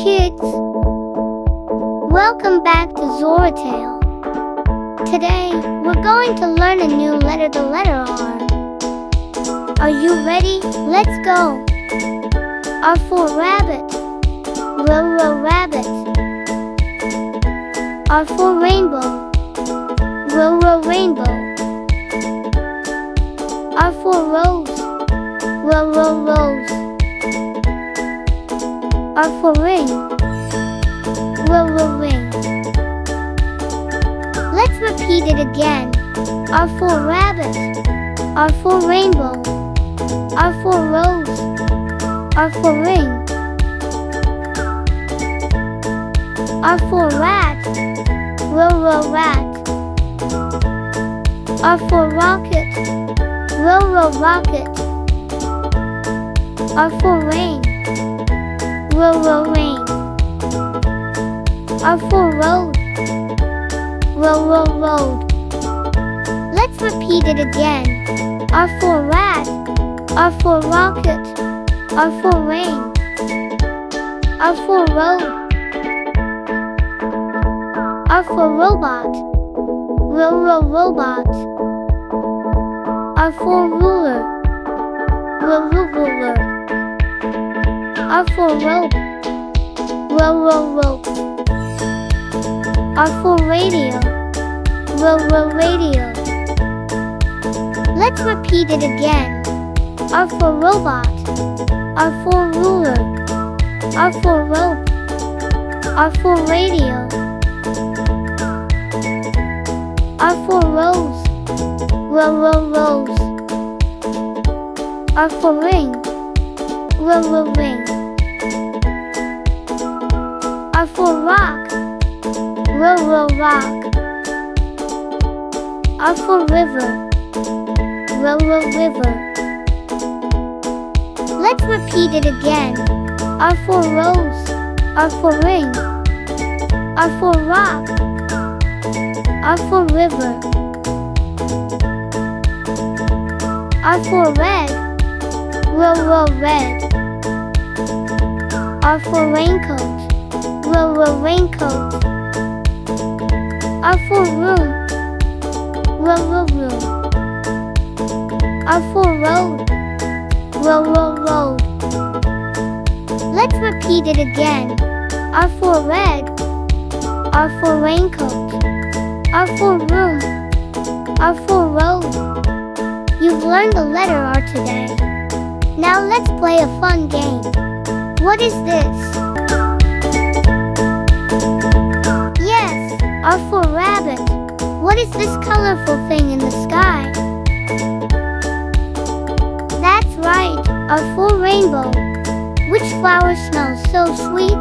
kids! Welcome back to XoraTale. Today, we're going to learn a new letter, the letter R. Are you ready? Let's go! R for rabbit. Rabbit. R for rainbow. Rainbow. R for rose. Rose. R for ring. Ring. Let's repeat it again. R for rabbit. R for rainbow. R for rose. R for ring. R for rat. Rat. R for rocket. Rocket. R for rain. Rain. R for road. Road. Let's repeat it again. R for rat. R for rocket. R for rain. R for road. R for robot. Robot. R for ruler. Ruler. R for rope. Rope. R for radio. Radio. Let's repeat it again. R for robot. R for ruler. R for rope. R for radio. R for rose. Rose. R for ring. Ring. R for rock. Rock. R for river. River. Let's repeat it again. R for rose. R for ring. R for rock. R for river. R for red. Red. R for raincoat. Raincoat. R for room. Room. R for road. Road. Let's repeat it again. R for red. R for raincoat. R for room. R for road. You've learned the letter R today. Now let's play a fun game. What is this? Yes, R for rabbit. What is this colorful thing in the sky? That's right, R for rainbow. Which flower smells so sweet?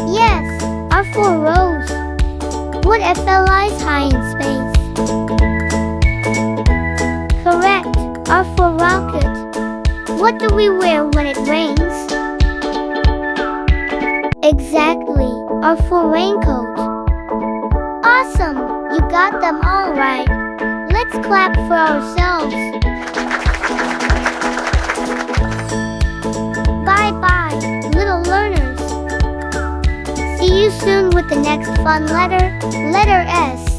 Yes, R for rose. What flies high in space? Correct, R for rocket. What do we wear when it rains? Exactly, R for raincoat. Awesome, you got them all right. Let's clap for ourselves. Bye, little learners. See you soon with the next fun letter, letter S.